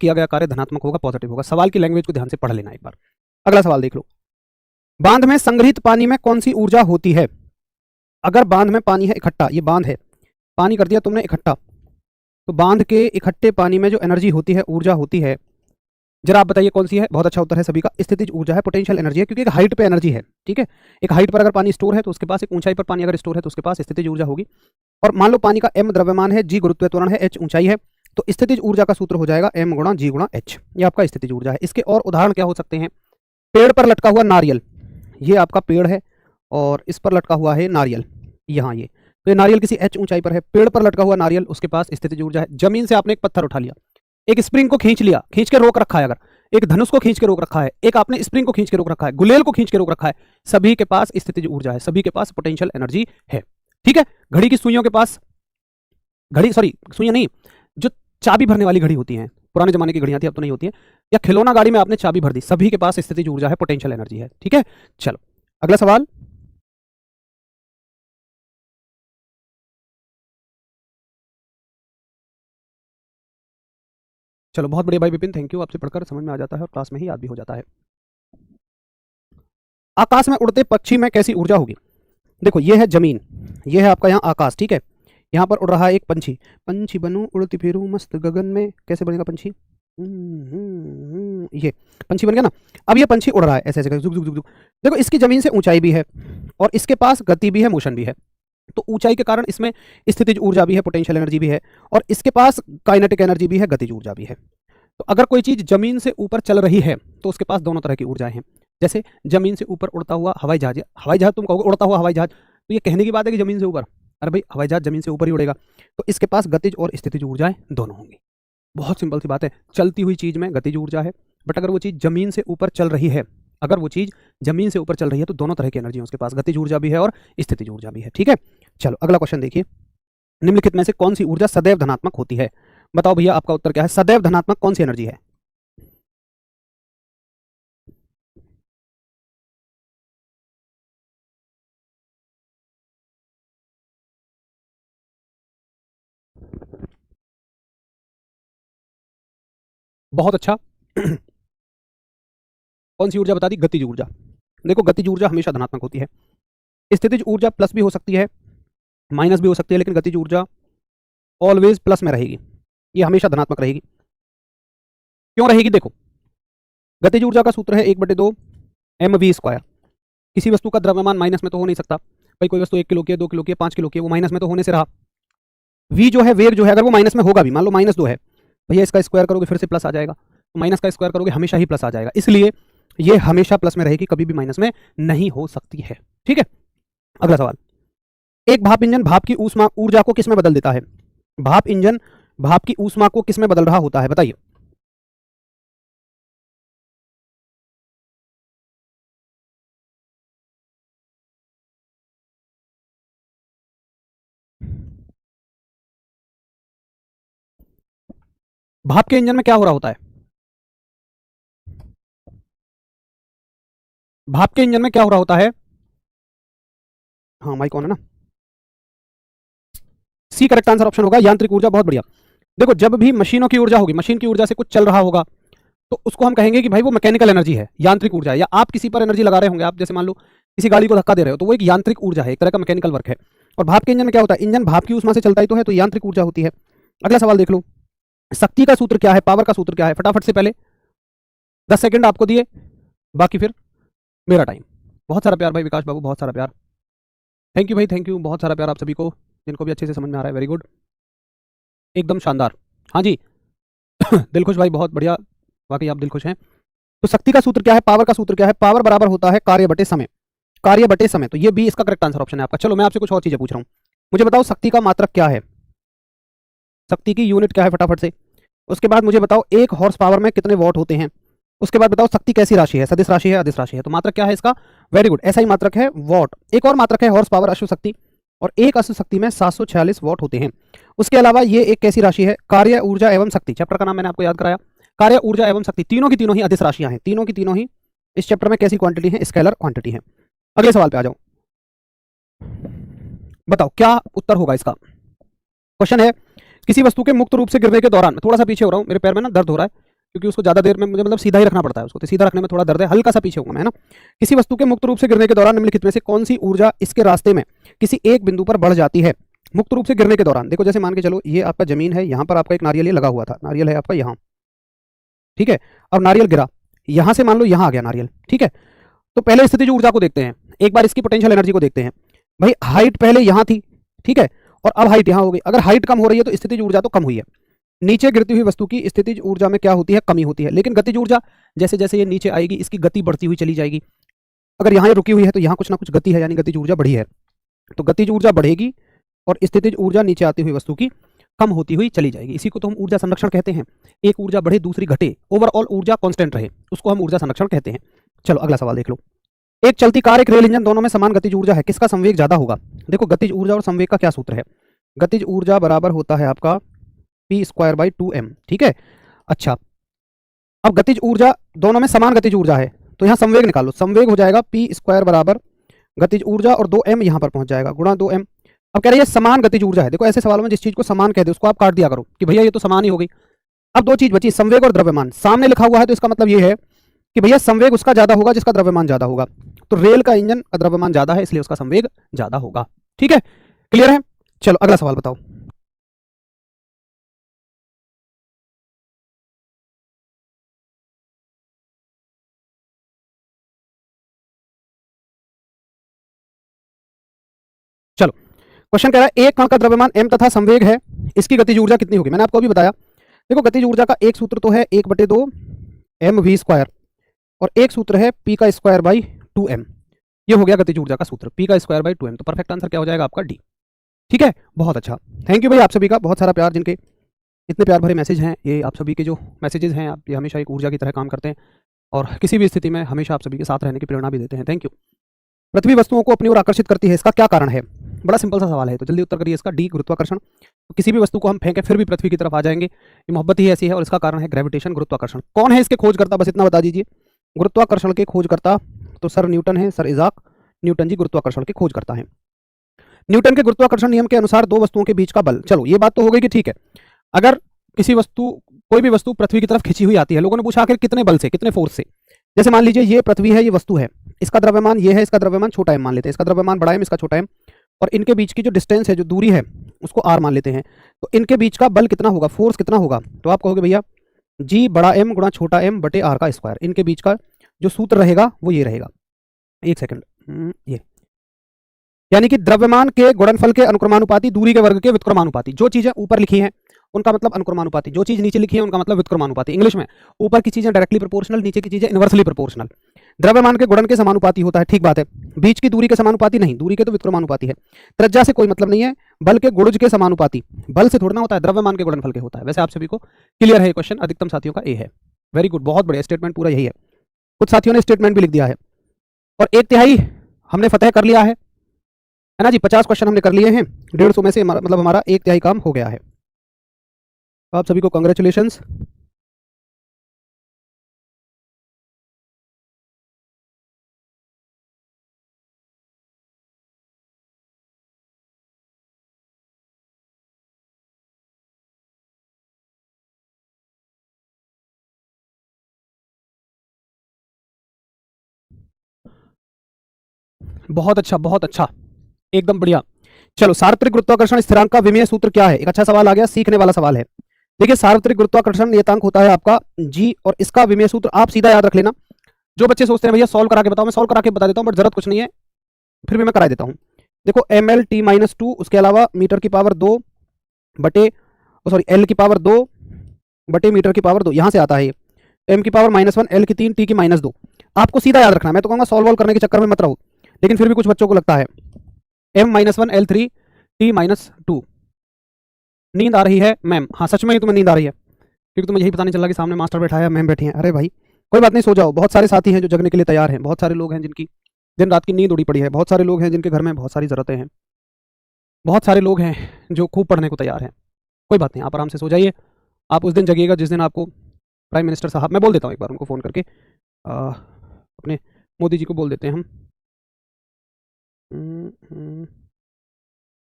किया गया कार्य धनात्मक होगा, पॉजिटिव होगा। सवाल की लैंग्वेज को ध्यान से पढ़ लेना एक बार। अगला सवाल देख लो। बांध में संग्रहित पानी में कौन सी ऊर्जा होती है? अगर बांध में पानी है इकट्ठा, ये बांध है, पानी कर दिया तुमने इकट्ठा, तो बांध के इकट्ठे पानी में जो एनर्जी होती है, ऊर्जा होती है, जरा आप बताइए कौन सी है? बहुत अच्छा उत्तर है सभी का, स्थितिज ऊर्जा है, पोटेंशियल एनर्जी है, क्योंकि एक हाइट पे एनर्जी है। ठीक है, एक हाइट पर अगर पानी स्टोर है तो उसके पास, एक ऊंचाई पर पानी अगर स्टोर है तो उसके पास स्थितिज ऊर्जा होगी। और मान लो पानी का m द्रव्यमान है, g गुरुत्व त्वरण है, h ऊंचाई है, तो स्थितिज ऊर्जा का सूत्र हो जाएगा m गुणा g गुणा h। ये आपका स्थितिज ऊर्जा है। इसके और उदाहरण क्या हो सकते हैं? पेड़ पर लटका हुआ नारियल, ये आपका पेड़ है और इस पर लटका हुआ है नारियल, यहाँ ये, तो ये नारियल किसी h ऊंचाई पर है, पेड़ पर लटका हुआ नारियल, उसके पास स्थितिज ऊर्जा है। जमीन से आपने एक पत्थर उठा लिया, एक स्प्रिंग को खींच लिया, खींच के रोक रखा है, अगर एक धनुष को खींच के रोक रखा है, एक आपने स्प्रिंग को खींच के रोक रखा है, गुलेल को खींच के रोक रखा है, सभी के पास स्थितिज ऊर्जा है, सभी के पास पोटेंशियल एनर्जी है। ठीक है, घड़ी की सुइयों के पास, घड़ी सॉरी सुइयां नहीं, जो चाबी भरने वाली घड़ी होती है, पुराने जमाने की घड़ियां थी, अब तो नहीं होती है, या खिलौना गाड़ी में आपने चाबी भर दी, सभी के पास स्थितिज ऊर्जा है, पोटेंशियल एनर्जी है। ठीक है, चलो अगला सवाल। चलो बहुत बढ़िया भाई विपिन, थैंक यू, आपसे पढ़कर समझ में आ जाता है और क्लास में ही याद भी हो जाता है। आकाश में उड़ते पक्षी में कैसी ऊर्जा होगी? देखो ये है जमीन, ये है आपका यहाँ आकाश, ठीक है, यहाँ पर उड़ रहा है एक पंछी, पंछी बनूं उड़ती फिरूं मस्त गगन में, कैसे बनेगा पंछी? ये पंछी बन गया ना। अब ये पंछी उड़ रहा है ऐसे ऐसे, जुग जुग जुग जुग। देखो इसकी जमीन से ऊंचाई भी है और इसके पास गति भी है, मोशन भी है, तो ऊंचाई के कारण इसमें स्थितिज ऊर्जा भी है, पोटेंशियल एनर्जी भी है, और इसके पास काइनेटिक एनर्जी भी है, गतिज ऊर्जा भी है। तो अगर कोई चीज जमीन से ऊपर चल रही है तो उसके पास दोनों तरह की ऊर्जाएं हैं। जैसे जमीन से ऊपर उड़ता हुआ हवाई जहाज, हवाई जहाज तुम कहोगे उड़ता हुआ हवाई जहाज, तो ये कहने की बात है कि जमीन से ऊपर, अरे भाई हवाई जहाज जमीन से ऊपर ही उड़ेगा, तो इसके पास गतिज और स्थितिज ऊर्जाएं दोनों होंगी। बहुत सिंपल सी बात है, चलती हुई चीज में गतिज ऊर्जा है, बट अगर वो चीज जमीन से ऊपर चल रही है, अगर वो चीज जमीन से ऊपर चल रही है तो दोनों तरह की एनर्जी है उसके पास, गतिज ऊर्जा भी है और स्थितिज ऊर्जा भी है। ठीक है, चलो अगला क्वेश्चन देखिए। निम्नलिखित में से कौन सी ऊर्जा सदैव धनात्मक होती है? बताओ भैया आपका उत्तर क्या है? सदैव धनात्मक कौन सी एनर्जी है? बहुत अच्छा। कौन सी ऊर्जा बता दी? गतिज ऊर्जा। देखो गतिज ऊर्जा हमेशा धनात्मक होती है, स्थितिज ऊर्जा प्लस भी हो सकती है, माइनस भी हो सकती है, लेकिन गतिज ऊर्जा ऑलवेज प्लस में रहेगी, ये हमेशा धनात्मक रहेगी। क्यों रहेगी? देखो गतिज ऊर्जा का सूत्र है 1/2 mv²। किसी वस्तु का द्रव्यमान माइनस में तो हो नहीं सकता भाई, कोई वस्तु 1 किलो की है, 2 किलो की है, 5 किलो की है, वो माइनस में तो होने से रहा। v जो है वेग जो है, अगर वो माइनस में होगा भी, मान लो -2 है, भैया इसका स्क्वायर करोगे फिर से प्लस आ जाएगा, तो माइनस का स्क्वायर करोगे हमेशा ही प्लस आ जाएगा, इसलिए ये हमेशा प्लस में रहेगी, कभी भी माइनस में नहीं हो सकती है। ठीक है, अगला सवाल। एक भाप इंजन भाप की ऊष्मा ऊर्जा को किस में बदल देता है? भाप इंजन भाप की ऊष्मा को किस में बदल रहा होता है, बताइए। भाप के इंजन में क्या हो रहा होता है? भाप के इंजन में क्या हो रहा होता है? हाँ माइक ऑन है ना। सी करेक्ट आंसर ऑप्शन होगा, यांत्रिक ऊर्जा। बहुत बढ़िया। देखो जब भी मशीनों की ऊर्जा होगी, मशीन की ऊर्जा से कुछ चल रहा होगा, तो उसको हम कहेंगे कि भाई वो मैकेनिकल एनर्जी है, यांत्रिक ऊर्जा है। या आप किसी पर एनर्जी लगा रहे होंगे, आप जैसे मान लो किसी गाड़ी को धक्का दे रहे हो, तो वो एक यांत्रिक ऊर्जा है, एक तरह का मैकेनिकल वर्क है। और भाप के इंजन में क्या होता है? इंजन भाप की ऊष्मा से चलता ही तो है, तो यांत्रिक ऊर्जा होती है। अगला सवाल देख लो। शक्ति का सूत्र क्या है, पावर का सूत्र क्या है? फटाफट से, पहले 10 सेकंड आपको दिए, बाकी फिर मेरा टाइम। बहुत सारा प्यार भाई विकास बाबू, बहुत सारा प्यार, थैंक यू भाई, थैंक यू, बहुत सारा प्यार आप सभी को, जिनको भी अच्छे से समझ में आ रहा है, वेरी गुड, एकदम शानदार। हाँ जी दिलखुश भाई, बहुत बढ़िया, वाकई आप दिलखुश हैं। तो शक्ति का सूत्र क्या है, पावर का सूत्र क्या है? पावर बराबर होता है कार्य बटे समय, कार्य बटे समय, तो ये भी इसका करेक्ट आंसर ऑप्शन है आपका। चलो मैं आपसे कुछ और चीजें पूछ रहा हूँ, मुझे बताओ शक्ति का मात्रक क्या है, शक्ति की यूनिट क्या है फटाफट से। उसके बाद मुझे बताओ 1 हॉर्स पावर में कितने वॉट होते हैं। उसके बाद बताओ शक्ति कैसी राशि है, सदिश राशि है, अदिश राशि है, तो मात्रक क्या है इसका? वेरी गुड, ऐसा ही मात्रक है वॉट। एक और मात्रक है हॉर्स पावर, अश्व शक्ति, और एक अश्व शक्ति में 746 वॉट होते हैं। उसके अलावा ये एक कैसी राशि है? कार्य, ऊर्जा एवं शक्ति, चैप्टर का नाम मैंने आपको याद कराया, कार्य, ऊर्जा एवं शक्ति, तीनों की तीनों ही अदिश राशियां हैं, तीनों की तीनों ही इस चैप्टर में कैसी क्वांटिटी है? स्केलर क्वांटिटी है। अगले सवाल पे आ जाओ, बताओ क्या उत्तर होगा इसका। क्वेश्चन है, किसी वस्तु के मुक्त रूप से गिरने के दौरान, मैं थोड़ा सा पीछे हो रहा हूं, मेरे पैर में ना दर्द हो रहा है, क्योंकि उसको ज़्यादा देर में मुझे मतलब सीधा ही रखना पड़ता है उसको, तो सीधा रखने में थोड़ा दर्द है, हल्का सा पीछे हूँ मैं, है ना। किसी वस्तु के मुक्त रूप से गिरने के दौरान निम्नलिखित में से कौन सी ऊर्जा इसके रास्ते में किसी एक बिंदु पर बढ़ जाती है। मुक्त रूप से गिरने के दौरान देखो, जैसे मान के चलो ये आपका जमीन है, यहाँ पर आपका एक नारियल ये लगा हुआ था, नारियल है आपका यहाँ, ठीक है। अब नारियल गिरा, यहाँ से मान लो यहाँ आ गया नारियल, ठीक है। तो पहले स्थितिज ऊर्जा को देखते हैं, एक बार इसकी पोटेंशियल एनर्जी को देखते हैं। भाई हाइट पहले यहाँ थी, ठीक है, और अब हाइट यहाँ हो गई। अगर हाइट कम हो रही है तो स्थितिज ऊर्जा तो कम हुई है। नीचे गिरती हुई वस्तु की स्थितिज ऊर्जा में क्या होती है, कमी होती है। लेकिन गतिज ऊर्जा जैसे जैसे ये नीचे आएगी इसकी गति बढ़ती हुई चली जाएगी। अगर यहाँ रुकी हुई है तो यहाँ कुछ ना कुछ गति है, यानी गतिज ऊर्जा बढ़ी है। तो गतिज ऊर्जा बढ़ेगी और स्थितिज ऊर्जा नीचे आती हुई वस्तु की कम होती हुई चली जाएगी। इसी को तो हम ऊर्जा संरक्षण कहते हैं। एक ऊर्जा बढ़े दूसरी घटे, ओवरऑल ऊर्जा कांस्टेंट रहे, उसको हम ऊर्जा संरक्षण कहते हैं। चलो अगला सवाल देख लो। एक चलती कार, एक रेल इंजन, दोनों में समान गतिज ऊर्जा है, किसका संवेग ज्यादा होगा। देखो गतिज ऊर्जा और संवेग का क्या सूत्र है, गतिज ऊर्जा बराबर होता है आपका p²/2m, ठीक है। अच्छा, अब गतिज ऊर्जा दोनों में समान गतिज ऊर्जा है, तो यहाँ संवेग निकालो, संवेग हो जाएगा p² बराबर गतिज ऊर्जा और 2m यहाँ पर पहुंच जाएगा गुणा 2m। अब कह रहे हैं समान गतिज ऊर्जा है। देखो ऐसे सवालों में जिस चीज को समान कह दे उसको आप काट दिया करो कि भैया ये तो समान ही हो गई। अब दो चीज बची, संवेग और द्रव्यमान। सामने लिखा हुआ है तो इसका मतलब ये है कि भैया संवेग उसका ज्यादा होगा जिसका द्रव्यमान ज्यादा होगा। तो रेल का इंजन का द्रव्यमान ज्यादा है इसलिए उसका संवेग ज्यादा होगा, ठीक है। क्लियर है। चलो अगला सवाल बताओ। चलो क्वेश्चन कह रहा है एक कण का द्रव्यमान m तथा संवेग है, इसकी गतिज ऊर्जा कितनी होगी। मैंने आपको अभी बताया। देखो गतिज ऊर्जा का एक सूत्र तो है 1/2 mv², और एक सूत्र है p²/2m। ये हो गया गतिज ऊर्जा का सूत्र, p²/2m। तो परफेक्ट आंसर क्या हो जाएगा आपका डी, ठीक है। बहुत अच्छा, थैंक यू भाई आप सभी का, बहुत सारा प्यार। जिनके इतने प्यार भरे मैसेज हैं, ये आप सभी के जो मैसेजेस हैं, आप ये हमेशा एक ऊर्जा की तरह काम करते हैं और किसी भी स्थिति में हमेशा आप सभी के साथ रहने की प्रेरणा भी देते हैं। Thank you. पृथ्वी वस्तुओं को अपनी ओर आकर्षित करती है, इसका क्या कारण है। बड़ा सिंपल सा सवाल है, तो जल्दी उत्तर करिए इसका, डी गुरुत्वाकर्षण। तो किसी भी वस्तु को हम फेंकें फिर भी पृथ्वी की तरफ आ जाएंगे, ये मोहब्बत ही ऐसी है, और इसका कारण है ग्रेविटेशन, गुरुत्वाकर्षण। कौन है इसके खोजकर्ता, बस इतना बता दीजिए। गुरुत्वाकर्षण के खोजकर्ता तो सर न्यूटन है, सर इजाक न्यूटन जी गुरुत्वाकर्षण के खोजकर्ता हैं। न्यूटन के गुरुत्वाकर्षण नियम के अनुसार दो वस्तुओं के बीच का बल। चलो ये बात तो हो गई कि ठीक है, अगर किसी वस्तु, कोई भी वस्तु पृथ्वी की तरफ खिंची हुई आती है, लोगों ने पूछा आखिर कितने बल से, कितने फोर्स से। जैसे मान लीजिए ये पृथ्वी है, ये वस्तु है, इसका द्रव्यमान ये है, इसका द्रव्यमान छोटा m मान लेते हैं, इसका द्रव्यमान बड़ा m, इसका छोटा m, और इनके बीच की जो डिस्टेंस है, जो दूरी है, उसको r मान लेते हैं। तो इनके बीच का बल कितना होगा, फोर्स कितना होगा। तो आप कहोगे भैया g बड़ा m गुणा छोटा m बटे r का स्क्वायर। इनके बीच का जो सूत्र रहेगा वो ये रहेगा, एक सेकंड, ये यानी कि द्रव्यमान के गुणनफल के अनुक्रमानुपाती, दूरी के वर्ग के व्युत्क्रमानुपाती। जो चीजें ऊपर लिखी हैं उनका मतलब अनुक्रमानुपाती, जो चीज नीचे लिखी है उनका मतलब व्युत्क्रमानुपाती। इंग्लिश में ऊपर की चीजें डायरेक्टली प्रोपोर्शनल, नीचे की चीजें इनवर्सली प्रोपोर्शनल। द्रव्यमान के गुणन के समानुपाती होता है, ठीक बात है। बीच की दूरी के समानुपाती नहीं, दूरी के तो व्युत्क्रमानुपाती है। त्रिज्या से कोई मतलब नहीं है, बल के गुणज के समानुपाती। बल से थोड़ा होता है, द्रव्यमान के गुणनफल के होता है। वैसे आप सभी को क्लियर है ये क्वेश्चन, अधिकतम साथियों का ए है। वेरी गुड, बहुत बढ़िया, स्टेटमेंट पूरा यही है। कुछ साथियों ने स्टेटमेंट भी लिख दिया है। और 1/3 हमने फतेह कर लिया है ना जी। 50 क्वेश्चन हमने कर लिए हैं, 150 में से मतलब हमारा 1/3 काम हो गया है। आप सभी को कांग्रेचुलेशंस। बहुत अच्छा, बहुत अच्छा, एकदम बढ़िया। चलो, सार्वत्रिक गुरुत्वाकर्षण स्थिरांक का विमेय सूत्र क्या है। एक अच्छा सवाल आ गया, सीखने वाला सवाल है। देखिए सार्वत्रिक गुरुत्वाकर्षण नियतांक होता है आपका जी, और इसका विमेय सूत्र आप सीधा याद रख लेना। जो बच्चे सोचते हैं भैया सॉल्व करा के बताओ, मैं सॉल्व करा के बता देता हूँ, बट जरूरत कुछ नहीं है, फिर भी मैं करा देता हूँ। देखो ml/t-2, उसके अलावा मीटर की पावर 2 बटे, सॉरी एल की पावर 2 बटे मीटर की पावर 2, यहाँ से आता है ये। m की पावर -1, l की 3, t की -2। आपको सीधा याद रखना, मैं तो कहूँगा सॉल्व करने के चक्कर में मत रहो, लेकिन फिर भी कुछ बच्चों को लगता है m-1 l3 t-2। नींद आ रही है मैम, हाँ सच में ही तुम्हें नींद आ रही है, क्योंकि तुम्हें यही पता नहीं चल रहा कि सामने मास्टर बैठा है, मैम बैठी हैं। अरे भाई कोई बात नहीं, सो जाओ। बहुत सारे साथी हैं जो जगने के लिए तैयार हैं, बहुत सारे लोग हैं जिनकी दिन रात की नींद उड़ी पड़ी है, बहुत सारे लोग हैं जिनके घर में बहुत सारी ज़रूरतें हैं, बहुत सारे लोग हैं जो खूब पढ़ने को तैयार हैं। कोई बात नहीं, आप आराम से सो जाइए। आप उस दिन जगिएगा जिस दिन आपको प्राइम मिनिस्टर साहब, मैं बोल देता हूँ एक बार उनको फ़ोन करके, अपने मोदी जी को बोल देते हैं हम।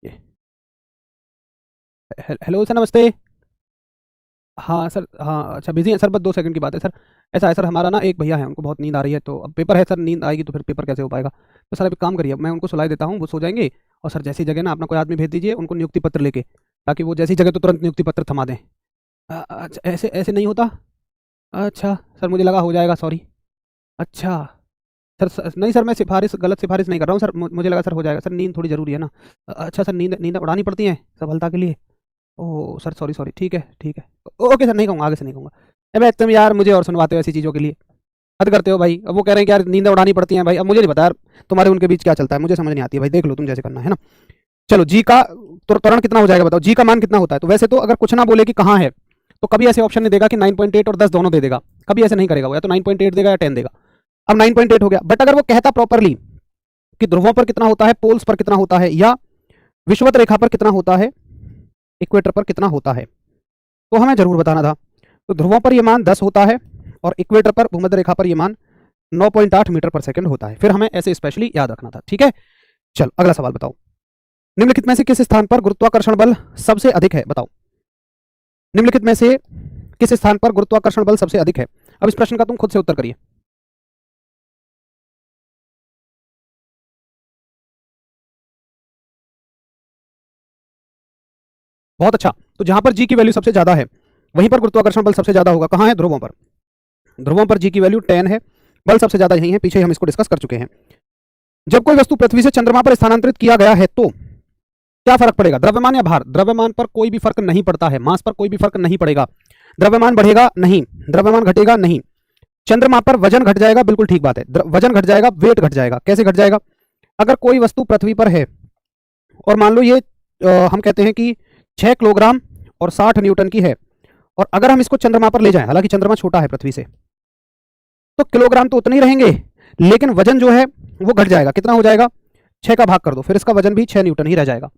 ये हेलो सर, नमस्ते। हाँ सर, हाँ अच्छा बिजी है सर, बस 2 सेकंड की बात है सर। ऐसा है सर, हमारा ना एक भैया है, उनको बहुत नींद आ रही है, तो अब पेपर है सर, नींद आएगी तो फिर पेपर कैसे हो पाएगा। तो सर अभी काम करिए, मैं उनको सुला देता हूँ, वो सो जाएंगे। और सर जैसी जगह ना अपना कोई आदमी भेज दीजिए उनको नियुक्ति पत्र लेके, ताकि वो जैसी जगह तो तुरंत नियुक्ति पत्र थमा दें। अच्छा ऐसे ऐसे नहीं होता। अच्छा सर, मुझे लगा हो जाएगा, सॉरी। अच्छा नहीं सर, मैं सिफारिश, गलत सिफारिश नहीं कर रहा हूँ सर, मुझे लगा सर हो जाएगा सर, नींद थोड़ी ज़रूरी है ना। अच्छा सर, नींद नींद उड़ानी पड़ती है सफलता के लिए। ओह सर, सॉरी सॉरी, ठीक है ठीक है। ओके सर, नहीं कहूँगा, आगे से नहीं कहूँगा। अबे तुम यार मुझे और सुनवाते हो ऐसी चीज़ों के लिए, हद करते हो भाई। अब वो कह रहे हैं कि यार नींद उड़ानी पड़ती है भाई, अब मुझे नहीं पता यार तुम्हारे उनके बीच क्या चलता है, मुझे समझ नहीं आती है भाई, देख लो तुम जैसे करना है ना। चलो जी का त्वरण कितना हो जाएगा बताओ, जी का मान कितना होता है। तो वैसे तो अगर कुछ ना बोले कि कहाँ है, तो कभी ऐसे ऑप्शन नहीं देगा कि 9.8 और 10 दोनों दे देगा, कभी ऐसे नहीं करेगा वो, या तो 9.8 देगा या 10 देगा। अब 9.8 हो गया, बट अगर वो कहता प्रॉपरली कि ध्रुवों पर कितना होता है, पोल्स पर कितना होता है, या विषुवत रेखा पर कितना होता है, इक्वेटर पर कितना होता है, तो हमें जरूर बताना था। तो ध्रुवों पर ये मान 10 होता है, और इक्वेटर पर, भूमध्य रेखा पर ये मान 9.8 मीटर पर सेकंड होता है। फिर हमें ऐसे स्पेशली याद रखना था, ठीक है। चलो अगला सवाल बताओ, निम्नलिखित में से किस स्थान पर गुरुत्वाकर्षण बल सबसे अधिक है, बताओ। निम्नलिखित में से किस स्थान पर गुरुत्वाकर्षण बल सबसे अधिक है। अब इस प्रश्न का तुम खुद से उत्तर करिए। बहुत अच्छा, तो जहां पर जी की वैल्यू सबसे ज्यादा है वहीं पर गुरुत्वाकर्षण बल सबसे ज्यादा होगा। कहां है, ध्रुवों पर। ध्रुवों पर जी की वैल्यू 10 है, बल सबसे ज्यादा यही है, पीछे हम इसको डिस्कस कर चुके हैं। जब कोई वस्तु पृथ्वी से चंद्रमा पर स्थानांतरित किया गया है तो क्या फर्क पड़ेगा, द्रव्यमान या भार। द्रव्यमान पर कोई भी फर्क नहीं पड़ता है, मास पर कोई भी फर्क नहीं पड़ेगा। द्रव्यमान बढ़ेगा नहीं, द्रव्यमान घटेगा नहीं। चंद्रमा पर वजन घट जाएगा, बिल्कुल ठीक बात है, वजन घट जाएगा, वेट घट जाएगा। कैसे घट जाएगा, अगर कोई वस्तु पृथ्वी पर है और मान लो ये हम कहते हैं कि 6 किलोग्राम और 60 न्यूटन की है, और अगर हम इसको चंद्रमा पर ले जाएं, हालांकि चंद्रमा छोटा है पृथ्वी से, तो किलोग्राम तो उतने ही रहेंगे, लेकिन वजन जो है वो घट जाएगा। कितना हो जाएगा, 6 का भाग कर दो, फिर इसका वजन भी 6 न्यूटन ही रह जाएगा।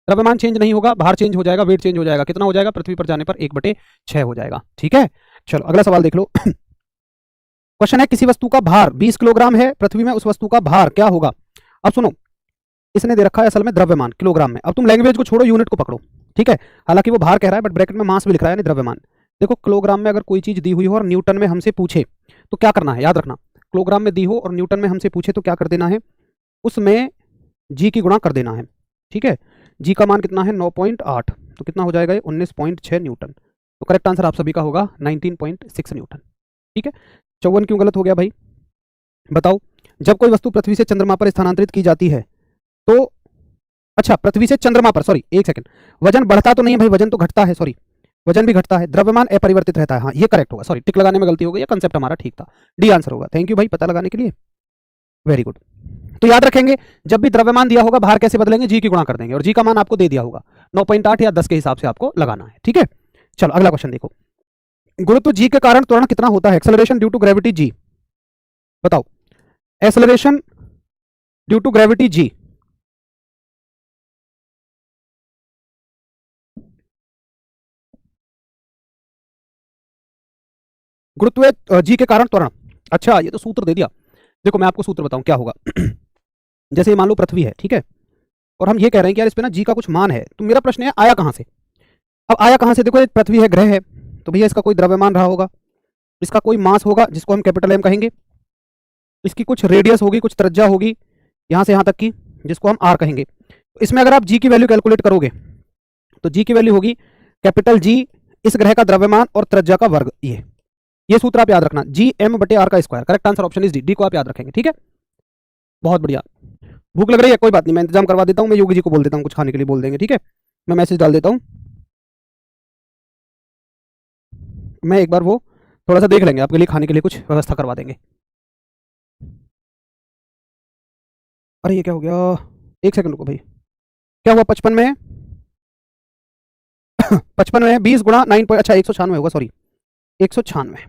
द्रव्यमान चेंज नहीं होगा, भार चेंज हो जाएगा, वेट चेंज हो जाएगा। कितना हो जाएगा, पृथ्वी पर जाने पर 1/6 हो जाएगा, ठीक है। चलो अगला सवाल देख लो। क्वेश्चन है, किसी वस्तु का भार 20 किलोग्राम है पृथ्वी में, उस वस्तु का भार क्या होगा। अब सुनो, इसने दे रखा है असल में द्रव्यमान किलोग्राम में। अब तुम लैंग्वेज को छोड़ो, यूनिट को पकड़ो, ठीक है। हालांकि वो भार कह रहा है, बट ब्रैकेट में मास भी लिख रहा है, यानी द्रव्यमान। देखो किलोग्राम में अगर कोई चीज दी हुई हो और न्यूटन में हमसे पूछे तो क्या करना है, याद रखना। किलोग्राम में दी हो और न्यूटन में हमसे पूछे तो क्या कर देना है, उसमें जी की गुणा कर देना है, ठीक है। जी का मान कितना है, 9.8, तो कितना हो जाएगा ये, 19.6 न्यूटन। तो करेक्ट आंसर आप सभी का होगा 19.6 न्यूटन, ठीक है। 54 क्यों गलत हो गया भाई, बताओ। जब कोई वस्तु पृथ्वी से चंद्रमा पर स्थानांतरित की जाती है तो, अच्छा पृथ्वी से चंद्रमा पर, सॉरी एक सेकंड, वजन बढ़ता तो नहीं है भाई, वजन तो घटता है, सॉरी वजन भी घटता है, द्रव्यमान अपरिवर्तित रहता है। हाँ ये करेक्ट होगा, सॉरी टिक लगाने में गलती हो गई, ये कंसेप्ट हमारा ठीक था, डी आंसर होगा। थैंक यू भाई पता लगाने के लिए, वेरी गुड। तो याद रखेंगे, जब भी द्रव्यमान दिया होगा भार कैसे बदलेंगे, जी की गुणा कर देंगे, और जी का मान आपको दे दिया होगा 9.8 या 10 के हिसाब से आपको लगाना है, ठीक है। चलो अगला क्वेश्चन देखो, गुरुत्व जी के कारण त्वरण कितना होता है, acceleration due to gravity G, बताओ। Acceleration due to gravity G, गुरुत्व जी के कारण त्वरण। अच्छा ये तो सूत्र दे दिया, देखो मैं आपको सूत्र बताऊं क्या होगा। जैसे मान लो पृथ्वी है, ठीक है, और हम ये कह रहे हैं कि यार इस पे ना जी का कुछ मान है, तो मेरा प्रश्न है आया कहां से। अब आया कहां से, देखो ये पृथ्वी है, ग्रह है, तो भैया इसका कोई द्रव्यमान रहा होगा, इसका कोई मास होगा जिसको हम कैपिटल एम कहेंगे, इसकी कुछ रेडियस होगी, कुछ त्रिज्या होगी यहां से यहां तक की, जिसको हम आर कहेंगे। तो इसमें अगर आप जी की वैल्यू कैलकुलेट करोगे तो जी की वैल्यू होगी कैपिटल जी, इस ग्रह का द्रव्यमान और त्रिज्या का वर्ग, ये सूत्र आप याद रखना, जी एम बटे आर का square. Correct answer option is D, D को आप याद रखेंगे, ठीक है। बहुत बढ़िया, भूख लग रही है, कोई बात नहीं, मैं इंतजाम करवा देता हूँ, मैं योगी जी को बोल देता हूँ कुछ खाने के लिए बोल देंगे, ठीक है। मैं मैसेज डाल देता हूँ, मैं एक बार वो थोड़ा सा देख लेंगे, आपके लिए खाने के लिए कुछ व्यवस्था करवा देंगे। अरे ये क्या हो गया, एक सेकंड रुको भाई, क्या हुआ, 55 में 55 में 20 गुणा 9 पॉइंट, अच्छा 196 होगा, सॉरी 196,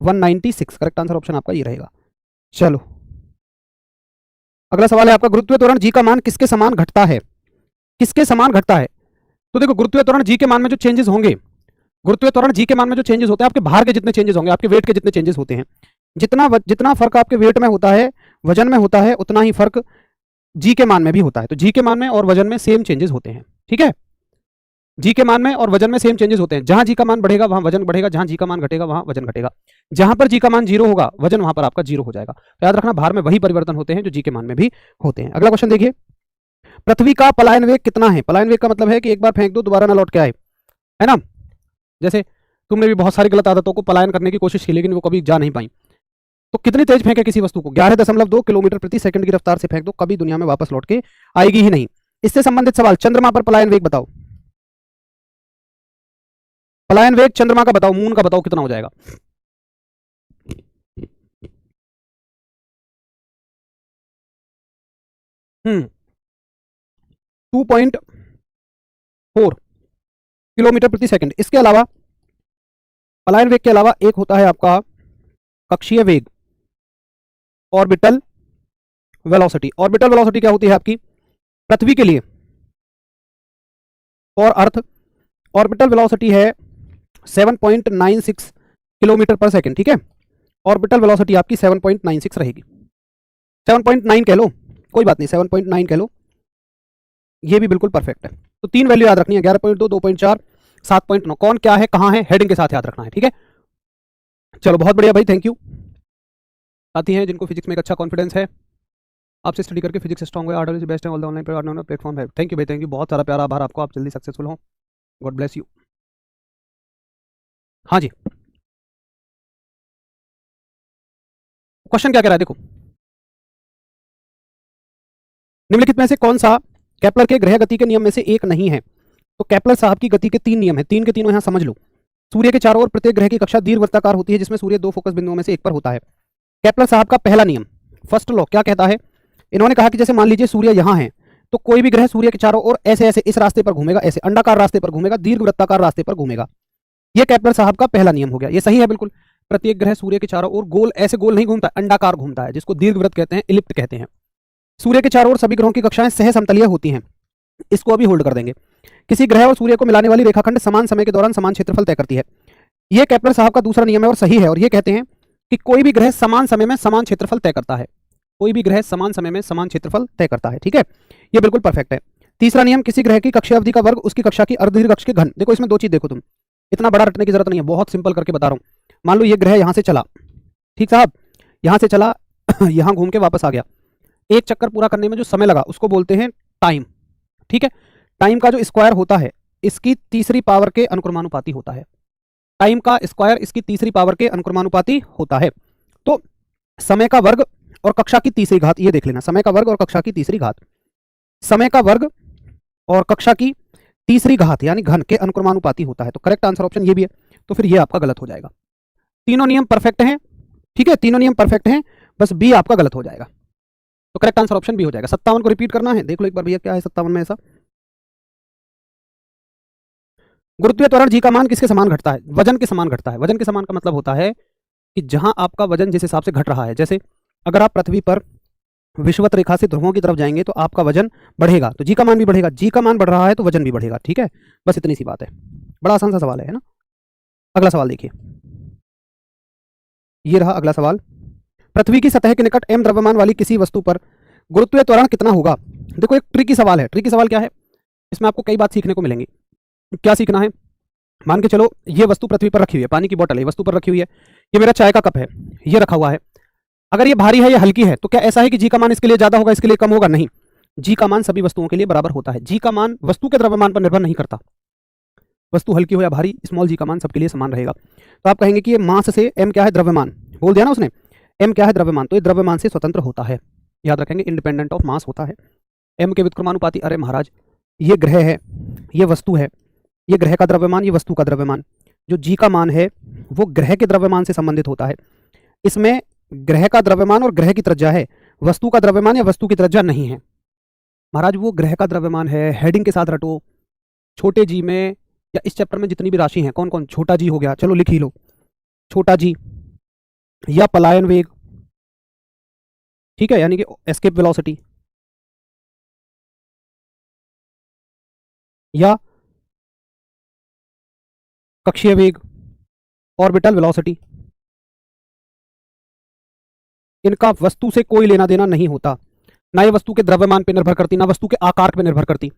196 करेक्ट आंसर ऑप्शन आपका ये रहेगा। चलो अगला सवाल है आपका, गुरुत्वीय त्वरण जी का मान किसके समान घटता है, किसके समान घटता है। तो देखो गुरुत्वीय त्वरण जी के मान में जो चेंजेस होंगे, गुरुत्वीय त्वरण जी के मान में जो चेंजेस होते हैं, आपके भार के जितने चेंजेस होंगे, आपके वेट के जितने चेंजेस होते हैं, जितना फर्क आपके वेट में होता है, वजन में होता है, उतना ही फर्क जी के मान में भी होता है। तो जी के मान में और वजन में सेम चेंजेस होते हैं, ठीक है। जी के मान में और वजन में सेम चेंजेस होते हैं। जहां जी का मान बढ़ेगा वहां वजन बढ़ेगा, जहां जी का मान घटेगा वहां वजन घटेगा। जहां पर जी का मान 0 होगा वजन वहां पर आपका 0 हो जाएगा। तो याद रखना भार में वही परिवर्तन होते हैं जो जी के मान में भी होते हैं। अगला क्वेश्चन देखिए, पृथ्वी का पलायन वेग कितना है? पलायन वेग का मतलब है कि एक बार फेंक दो दोबारा ना लौट के आए, है ना। जैसे तुमने भी बहुत सारी गलत आदतों को पलायन करने की कोशिश की लेकिन वो कभी जा नहीं पाई। तो कितनी तेज फेंके किसी वस्तु को? 11.2 किलोमीटर प्रति सेकंड की रफ्तार से फेंक दो, कभी दुनिया में वापस लौट के आएगी ही नहीं। इससे संबंधित सवाल, चंद्रमा पर पलायन वेग बताओ। पलायन वेग चंद्रमा का बताओ, मून का बताओ कितना हो जाएगा? हम्म 2.4 किलोमीटर प्रति सेकंड। इसके अलावा पलायन वेग के अलावा एक होता है आपका कक्षीय वेग, ऑर्बिटल वेलोसिटी। ऑर्बिटल वेलोसिटी क्या होती है आपकी पृथ्वी के लिए और अर्थ? ऑर्बिटल वेलोसिटी है 7.96 किलोमीटर पर सेकंड, ठीक है। ऑर्बिटल वेलोसिटी आपकी 7.96 रहेगी। 7.9 कह लो, कोई बात नहीं, 7.9 कह लो, ये भी बिल्कुल परफेक्ट है। तो तीन वैल्यू याद रखनी है, 11.2, 2.4, 7.9। कौन क्या है कहां है हेडिंग के साथ याद रखना है, ठीक है। चलो बहुत बढ़िया भाई, थैंक यू। साथी हैं जिनको फिजिक्स में एक अच्छा कॉन्फिडेंस है, आपसे स्टडी करके फिजिक्स स्ट्रॉन्ग है, आर्डर इज बेस्ट है, ऑल द ऑनलाइन प्लेटफॉर्म है। थैंक यू भाई, थैंक यू, बहुत सारा प्यारा आभार आपको, आप जल्दी सक्सेसफुल हो, गॉड ब्लेस यू। हाँ जी, क्वेश्चन क्या कह रहा है देखो, निम्नलिखित में से कौन सा केपलर के ग्रह गति के नियम में से एक नहीं है? तो केपलर साहब की गति के 3 नियम है, 3 के तीनों यहां समझ लो। सूर्य के चारों ओर प्रत्येक ग्रह की कक्षा दीर्घवृत्ताकार होती है जिसमें सूर्य 2 फोकस बिंदुओं में से एक पर होता है। केपलर साहब का पहला नियम, फर्स्ट लॉ, क्या कहता है? इन्होंने कहा कि जैसे मान लीजिए सूर्य यहां है तो कोई भी ग्रह सूर्य के चारों ओर ऐसे ऐसे इस रास्ते पर घूमेगा, ऐसे अंडाकार रास्ते पर घूमेगा, दीर्घवृत्ताकार रास्ते पर घूमेगा। ये केपलर साहब का पहला नियम हो गया, ये सही है बिल्कुल। प्रत्येक ग्रह सूर्य के चारों ओर गोल, ऐसे गोल नहीं घूमता, अंडाकार घूमता है, जिसको दीर्घवृत्त कहते हैं, इलिप्ट कहते हैं। सूर्य के चारों ओर सभी ग्रहों की कक्षाएं सह समतलीय होती हैं, इसको अभी होल्ड कर देंगे। किसी ग्रह और सूर्य को मिलाने वाली रेखाखंड समान समय के दौरान समान क्षेत्रफल तय करती है। यह केपलर साहब का दूसरा नियम है और सही है, और ये कहते हैं कि कोई भी ग्रह समान समय में समान क्षेत्रफल तय करता है, कोई भी ग्रह समान समय में समान क्षेत्रफल तय करता है, ठीक है, ये बिल्कुल परफेक्ट है। तीसरा नियम, किसी ग्रह की कक्षा अवधि का वर्ग उसकी कक्षा की अर्धदीर्घ अक्ष के घन। देखो इसमें दो चीज देखो, तुम इतना बड़ा रटने की जरूरत नहीं है, बहुत सिंपल करके बता रहा हूं। मान लो ये ग्रह यहां से चला, ठीक साहब, यहां से चला यहां घूम के वापस आ गया, एक चक्कर पूरा करने में जो समय लगा उसको बोलते हैं टाइम, ठीक है। टाइम का जो स्क्वायर होता है इसकी तीसरी पावर के अनुक्रमानुपाती होता है, टाइम का स्क्वायर इसकी तीसरी पावर के अनुक्रमानुपाती होता है। तो समय का वर्ग और कक्षा की तीसरी घात, ये देख लेना, समय का वर्ग और कक्षा की तीसरी घात, समय का वर्ग और कक्षा की तीसरी घात यानी घन के अनुक्रमानुपाती होता है। तो करेक्ट आंसर ऑप्शन ये भी है, तो फिर ये आपका गलत हो जाएगा। तीनों नियम परफेक्ट हैं, ठीक है, तीनों नियम परफेक्ट हैं, बस बी आपका गलत हो जाएगा। तो करेक्ट आंसर ऑप्शन बी हो जाएगा। 57 को रिपीट करना है, देख लो एक बार भैया क्या है 57 में ऐसा। गुरुत्वीय त्वरण जी का मान किसके समान घटता है? वजन के समान घटता है। वजन के समान का मतलब होता है कि जहां आपका वजन जिस हिसाब से घट रहा है, जैसे अगर आप पृथ्वी पर विषुवत रेखा से ध्रुवों की तरफ जाएंगे तो आपका वजन बढ़ेगा तो जी का मान भी बढ़ेगा, जी का मान बढ़ रहा है तो वजन भी बढ़ेगा, ठीक है, बस इतनी सी बात है। बड़ा आसान सा सवाल है ना। अगला सवाल देखिए, ये रहा अगला सवाल। पृथ्वी की सतह के निकट m द्रव्यमान वाली किसी वस्तु पर गुरुत्वीय त्वरण कितना होगा? देखो एक ट्रिकी सवाल है। ट्रिकी सवाल क्या है, इसमें आपको कई बात सीखने को मिलेंगी। क्या सीखना है, मान के चलो ये वस्तु पृथ्वी पर रखी हुई है, पानी की बोतल है वस्तु पर रखी हुई है, ये मेरा चाय का कप है ये रखा हुआ है। अगर ये भारी है या हल्की है तो क्या ऐसा है कि जी का मान इसके लिए ज्यादा होगा इसके लिए कम होगा? नहीं, जी का मान सभी वस्तुओं के लिए बराबर होता है। जी का मान वस्तु के द्रव्यमान पर निर्भर नहीं करता, वस्तु हल्की हो या भारी, स्मॉल जी का मान सबके लिए समान रहेगा। तो आप कहेंगे कि ये मास से m क्या है? द्रव्यमान, बोल दिया ना उसने, m क्या है? द्रव्यमान, तो ये द्रव्यमान से स्वतंत्र होता है, याद रखेंगे, इंडिपेंडेंट ऑफ मास होता है। m के व्युत्क्रमानुपाती, अरे महाराज ये ग्रह है ये वस्तु है, ये ग्रह का द्रव्यमान ये वस्तु का द्रव्यमान, जो जी का मान है वो ग्रह के द्रव्यमान से संबंधित होता है। इसमें ग्रह का द्रव्यमान और ग्रह की त्रिज्या है, वस्तु का द्रव्यमान या वस्तु की त्रिज्या नहीं है। महाराज वो ग्रह का द्रव्यमान है, हेडिंग के साथ रटो, छोटे जी में या इस चैप्टर में जितनी भी राशि हैं, कौन कौन, छोटा जी हो गया, चलो लिख ही लो, छोटा जी या पलायन वेग, ठीक है, यानी कि एस्केप वेलोसिटी, या कक्षीय वेग, ऑर्बिटल वेलोसिटी, इनका वस्तु से कोई लेना देना नहीं होता, ना ये वस्तु के द्रव्यमान पर निर्भर करती, ना वस्तु के आकार पर निर्भर करती।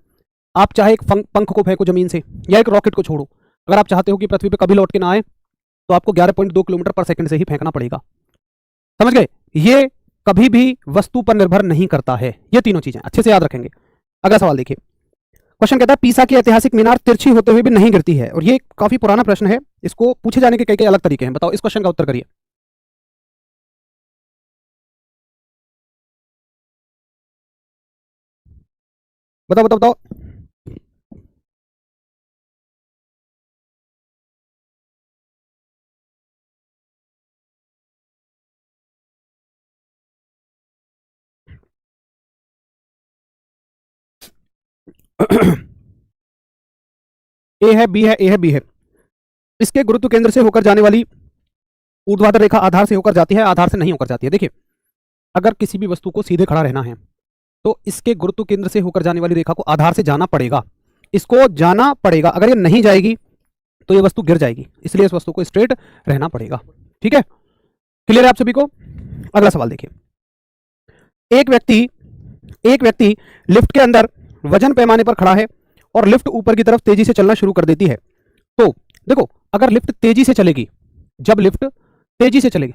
आप चाहे एक पंख को फेंको जमीन से या एक रॉकेट को छोड़ो, अगर आप चाहते हो कि पृथ्वी पे कभी लौट के ना आए तो आपको 11.2 किलोमीटर पर सेकंड से ही फेंकना पड़ेगा। समझ गए? ये कभी भी वस्तु पर निर्भर नहीं करता है। ये तीनों चीजें अच्छे से याद रखेंगे। अगला सवाल देखिए, क्वेश्चन कहता है पीसा की ऐतिहासिक मीनार तिरछी होते हुए भी नहीं गिरती है। और ये काफी पुराना प्रश्न है, इसको पूछे जाने के कई कई अलग तरीके हैं। बताओ इस क्वेश्चन का उत्तर करिए। बताओ बताओ बताओ। ए है, बी है, ए है, बी है। इसके गुरुत्व केंद्र से होकर जाने वाली ऊर्ध्वाधर रेखा आधार से होकर जाती है, आधार से नहीं होकर जाती है। देखिए, अगर किसी भी वस्तु को सीधे खड़ा रहना है तो इसके गुरुत्व केंद्र से होकर जाने वाली रेखा को आधार से जाना पड़ेगा, इसको जाना पड़ेगा। अगर ये नहीं जाएगी तो ये वस्तु गिर जाएगी, इसलिए इस वस्तु को स्ट्रेट रहना पड़ेगा। ठीक है, क्लियर है आप सभी को? अगला सवाल देखिए, एक व्यक्ति लिफ्ट के अंदर वजन पैमाने पर खड़ा है और लिफ्ट ऊपर की तरफ तेजी से चलना शुरू कर देती है। तो देखो, अगर लिफ्ट तेजी से चलेगी, जब लिफ्ट तेजी से चलेगी,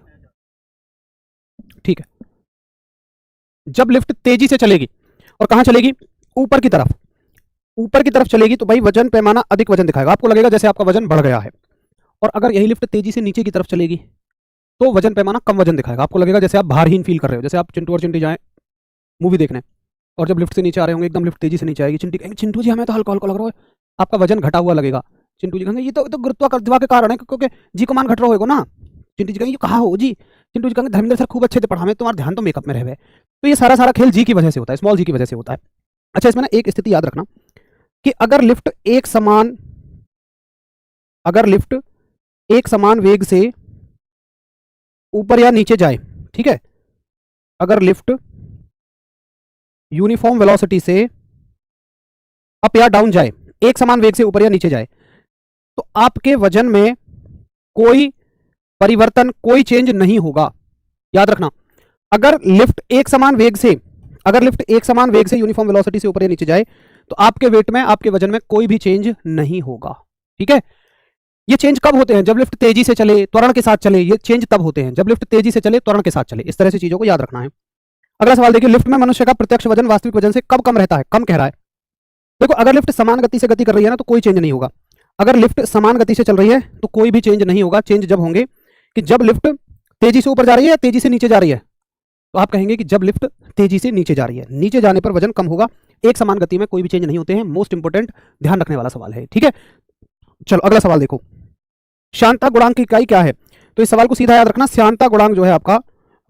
ठीक है, जब लिफ्ट तेजी से चलेगी और कहां चलेगी? ऊपर की तरफ, ऊपर की तरफ चलेगी तो भाई वजन पैमाना अधिक वजन दिखाएगा, आपको लगेगा जैसे आपका वजन बढ़ गया है। और अगर यही लिफ्ट तेजी से नीचे की तरफ चलेगी तो वजन पैमाना कम वजन दिखाएगा, आपको लगेगा जैसे आप भारहीन फील कर रहे हो। जैसे आप चिंटू और चिंटी जाएं मूवी देखने और जब लिफ्ट से नीचे आ रहे होंगे, एकदम लिफ्ट तेजी से नीचे आएगी, चिंटी कहेंगे चिंटू जी हमें तो हल्का हल्का लग रहा है, आपका वजन घटा हुआ लगेगा। चिंटू जी कहेंगे ये तो गुरुत्वाकर्षण के कारण है, क्योंकि जी को मान घट रहा होगा ना। चिंटू जी कहेंगे ये कहा हो जी। चिंटू जी कहेंगे धर्मेंद्र सर खूब अच्छे से पढ़ा, हमें तुम्हारा ध्यान तो मेकअप में रह गए। तो ये सारा सारा खेल जी की वजह से होता है, स्मॉल जी की वजह से होता है। अच्छा, इसमें ना एक स्थिति याद रखना कि अगर लिफ्ट एक समान वेग से ऊपर या नीचे जाए, ठीक है, अगर लिफ्ट यूनिफॉर्म वेलोसिटी से अप या डाउन जाए, एक समान वेग से ऊपर या नीचे जाए, तो आपके वजन में कोई परिवर्तन, कोई चेंज नहीं होगा। याद रखना, अगर लिफ्ट एक समान वेग से यूनिफॉर्म वेलोसिटी से ऊपर या नीचे जाए तो आपके वेट में, आपके वजन में कोई भी चेंज नहीं होगा। ठीक है, ये चेंज कब होते हैं? जब लिफ्ट तेजी से चले, त्वरण के साथ चले, ये चेंज तब होते हैं जब लिफ्ट तेजी से चले, त्वरण के साथ चले। इस तरह से चीजों को याद रखना है। अगला सवाल देखिए, लिफ्ट में मनुष्य का प्रत्यक्ष वजन वास्तविक वजन से कब कम रहता है? कम कह रहा है। देखो, अगर लिफ्ट समान गति से गति कर रही है ना तो कोई चेंज नहीं होगा। अगर लिफ्ट समान गति से चल रही है तो कोई भी चेंज नहीं होगा। चेंज जब होंगे कि जब लिफ्ट तेजी से ऊपर जा रही है या तेजी से नीचे जा रही है। तो आप कहेंगे कि जब लिफ्ट तेजी से नीचे जा रही है, नीचे जाने पर वजन कम होगा। एक समान गति में कोई भी चेंज नहीं होते हैं। मोस्ट इंपोर्टेंट ध्यान रखने वाला सवाल है। ठीक है, चलो अगला सवाल देखो, श्यानता गुणांक की इकाई क्या है? तो इस सवाल को सीधा याद रखना, श्यानता गुणांक जो है आपका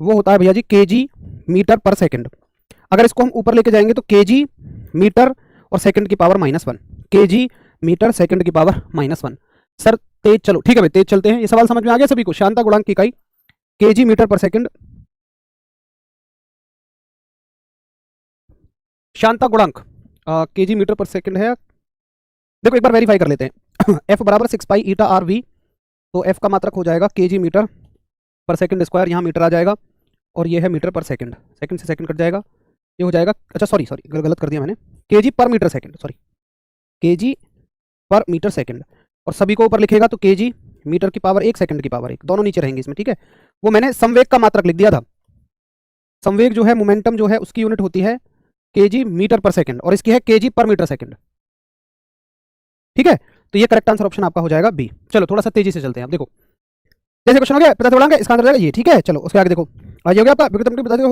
वो होता है भैया जी केजी मीटर पर सेकंड। अगर इसको हम ऊपर लेके जाएंगे तो केजी मीटर और सेकंड की पावर -1, केजी मीटर सेकंड की पावर -1। सर तेज चलो, ठीक है भाई, तेज चलते हैं। ये सवाल समझ में आ गया सभी को? श्यानता गुणांक की इकाई केजी मीटर पर सेकंड। श्यानता गुणांक केजी मीटर पर सेकंड है। देखो एक बार वेरीफाई कर लेते हैं। एफ बराबर 6 पाई ईटा आर वी, तो एफ का मात्रक हो जाएगा केजी मीटर पर सेकंड स्क्वायर, यहाँ मीटर आ जाएगा और ये है मीटर पर सेकंड, सेकंड से सेकंड कट जाएगा, ये हो जाएगा, अच्छा सॉरी गलत कर दिया मैंने, केजी पर मीटर सेकंड, सॉरी केजी पर मीटर सेकंड। और सभी को ऊपर लिखेगा तो केजी मीटर की पावर 1 सेकंड की पावर 1, दोनों नीचे रहेंगे इसमें। ठीक है, वो मैंने संवेग का मात्रक लिख दिया था। संवेग जो है, मोमेंटम जो है, उसकी यूनिट होती है केजी मीटर पर सेकंड और इसकी है केजी पर मीटर सेकंड। ठीक है, तो ये करेक्ट आंसर ऑप्शन आपका हो जाएगा बी। चलो थोड़ा सा तेजी से चलते हैं। आप देखो, जैसे क्वेश्चन हो गया पता चलाएंगे, इसका आंसर हो जाएगा ये। ठीक है, चलो उसके आगे देखो, आज हो गया आपका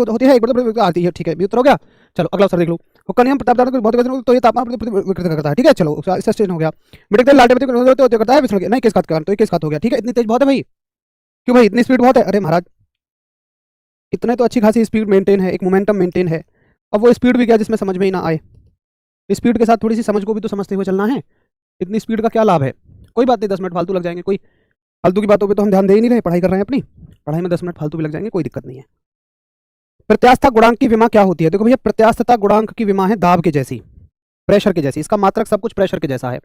होती है, एक आती है। ठीक है, उत्तर हो गया। चलो अगला उत्तर देख लो, हुक्का नियम बहुत तो ये तापमान करता है। ठीक है, चलो इसका स्टेशन हो गया। मिनट तेल लालटेन तो करता है विचलन, नहीं किस खात का, तो किस खात हो गया। ठीक है, इतनी तेज बहुत है भाई, क्यों भाई इतनी स्पीड बहुत है? अरे महाराज, इतने तो अच्छी खासी स्पीड मेंटेन है, एक मोमेंटम मेंटेन है। अब वो स्पीड भी क्या जिसमें समझ में ही ना आए। स्पीड के साथ थोड़ी सी समझ को भी तो समझते हुए चलना है। इतनी स्पीड का क्या लाभ है? कोई बात नहीं, 10 मिनट फालतू लग जाएंगे, कोई फालतू की बातों पे तो हम ध्यान दे ही नहीं रहे, पढ़ाई कर रहे हैं अपनी। पढ़ाई में 10 मिनट फालतू भी लग जाएंगे, कोई दिक्कत नहीं है। प्रत्यास्थता गुणांक की विमा क्या होती है? देखो भैया, प्रत्यास्थता गुणांक की विमा है दाब के जैसी, प्रेशर के जैसी। इसका मात्रक सब कुछ प्रेशर के जैसा है।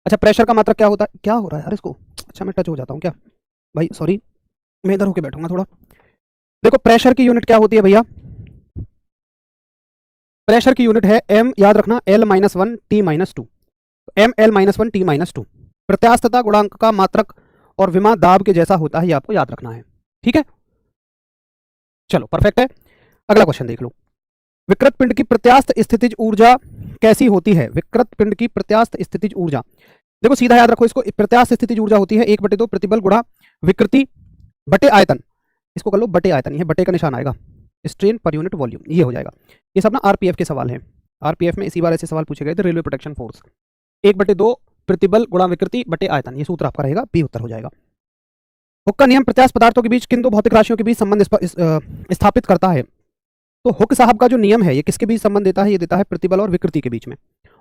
अच्छा, प्रेशर का मात्रक क्या होता है? क्या हो रहा है यार इसको? अच्छा मैं टच हो जाता हूँ क्या भाई, सॉरी, मैं इधर होके बैठूंगा थोड़ा। देखो प्रेशर की यूनिट क्या होती है भैया? प्रेशर की यूनिट है m, याद रखना L-1 T-2, mL-1 T-2। प्रत्यास्थता गुणांक का मात्रक और विमा दाब के जैसा होता है, ये आपको याद रखना है। ठीक है, चलो परफेक्ट है। अगला क्वेश्चन देख लो। विकृत पिंड की प्रत्यास्थ स्थितिज ऊर्जा कैसी होती है? विकृत पिंड की प्रत्यास्थ स्थितिज ऊर्जा, देखो सीधा याद रखो इसको, प्रत्यास्थ स्थितिज ऊर्जा होती है 1/2 प्रतिबल गुणा विकृति बटे आयतन, इसको कर लो बटे आयतन, ये बटे का निशान आएगा, स्ट्रेन पर यूनिट वॉल्यूम, ये हो जाएगा। ये सब ना आरपीएफ के सवाल हैं, आरपीएफ में इसी बार ऐसे सवाल पूछे गए थे, रेलवे प्रोटेक्शन फोर्स। 1/2 प्रतिबल गुणा विकृति बटे आयतन, ये सूत्र आपका रहेगा, बी उत्तर हो जाएगा। हुक का नियम प्रत्यास्थ पदार्थों के बीच किन दो भौतिक राशियों के बीच संबंध स्थापित करता है? तो हुक साहब का जो नियम है ये किसके बीच संबंध देता है? ये देता है प्रतिबल और विकृति के बीच में।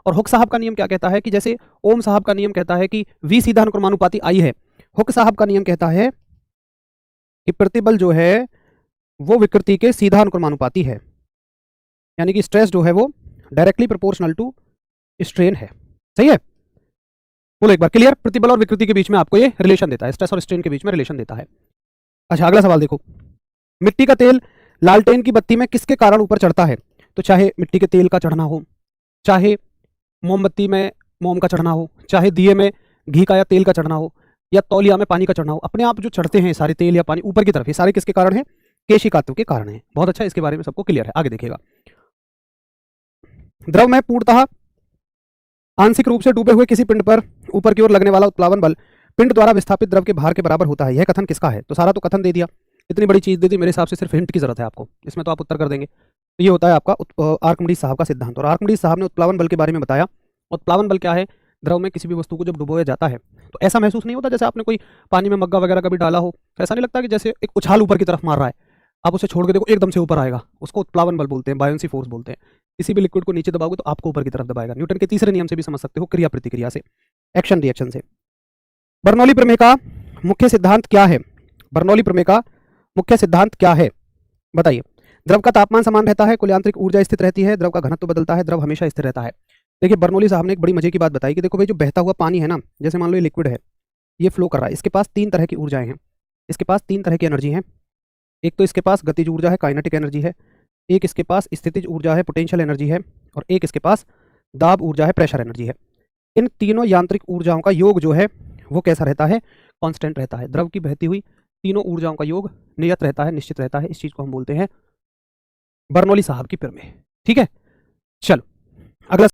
और हुक साहब का नियम क्या कहता है कि जैसे ओम साहब का नियम कहता है कि V सीधा अनुक्रमानुपाती I है, हुक साहब का नियम कहता है कि प्रतिबल जो है वो विकृति के सीधा अनुक्रमानुपाती है, यानी कि स्ट्रेस जो है वो डायरेक्टली प्रोपोर्शनल टू स्ट्रेन है। सही है, बोलो एक बार क्लियर। प्रतिबल और विकृति के बीच में आपको ये रिलेशन देता है, स्ट्रेस और स्ट्रेन के बीच में रिलेशन देता है। अच्छा, अगला सवाल देखो। मिट्टी का तेल लालटेन की बत्ती में किसके कारण ऊपर चढ़ता है? तो चाहे मिट्टी के तेल का चढ़ना हो, चाहे मोमबत्ती में मोम का चढ़ना हो, चाहे दिए में घी का या तेल का चढ़ना हो, या तौलिया में पानी का चढ़ना हो, अपने आप जो चढ़ते हैं सारे तेल या पानी ऊपर की तरफ, ये सारे किसके कारण है? केशिकात्व के कारण है। बहुत अच्छा, इसके बारे में सबको क्लियर है। आगे देखिएगा। द्रव में पूर्णतः आंशिक रूप से डूबे हुए किसी पिंड पर ऊपर की ओर लगने वाला उत्प्लावन बल पिंड द्वारा विस्थापित द्रव के भार के बराबर होता है। यह कथन किसका है? तो सारा तो कथन दे दिया, इतनी बड़ी चीज दे दी, मेरे हिसाब से सिर्फ हिंट की जरूरत है आपको, इसमें तो आप उत्तर कर देंगे। तो ये होता है आपका आर्किमिडीज साहब का सिद्धांत। और आर्किमिडीज साहब ने उत्प्लावन बल के बारे में बताया। उत्प्लावन बल क्या है? द्रव में किसी भी वस्तु को जब डुबोया जाता है तो ऐसा महसूस नहीं होता जैसे आपने कोई पानी में मग्गा वगैरह कभी डाला हो, ऐसा नहीं लगता कि जैसे एक उछाल ऊपर की तरफ मार रहा है, आप उसे छोड़ के देखो एकदम से ऊपर आएगा, उसको उत्प्लावन बल बोलते हैं, बायोंसी फोर्स बोलते हैं। किसी भी लिक्विड को नीचे दबाओगे तो आपको ऊपर की तरफ दबाएगा। न्यूटन के तीसरे नियम से भी समझ सकते हो, क्रिया प्रतिक्रिया से, एक्शन रिएक्शन से। बर्नौली प्रमेय का मुख्य सिद्धांत क्या है? बर्नौली प्रमेय का मुख्य सिद्धांत क्या है बताइए। द्रव का तापमान समान रहता है, कुल यांत्रिक ऊर्जा स्थिर रहती है, द्रव का घनत्व बदलता है, द्रव हमेशा स्थिर रहता है। देखिए बर्नौली साहब ने एक बड़ी मजे की बात बताई कि देखो भाई, जो बहता हुआ पानी है ना, जैसे मान लो ये लिक्विड है, ये फ्लो कर रहा है, इसके पास 3 तरह की ऊर्जाएं हैं, इसके पास 3 तरह की एनर्जी हैं। एक तो इसके पास गतिज ऊर्जा है, काइनेटिक एनर्जी है, एक इसके पास स्थितिज ऊर्जा है, पोटेंशियल एनर्जी है, और एक इसके पास दाब ऊर्जा है, प्रेशर एनर्जी है। इन तीनों यांत्रिक ऊर्जाओं का योग जो है वो कैसा रहता है? कांस्टेंट रहता है। द्रव की बहती हुई तीनों ऊर्जाओं का योग नियत रहता है, निश्चित रहता है। इस चीज को हम बोलते हैं बर्नौली साहब की प्रमेय। ठीक है, चलो अगला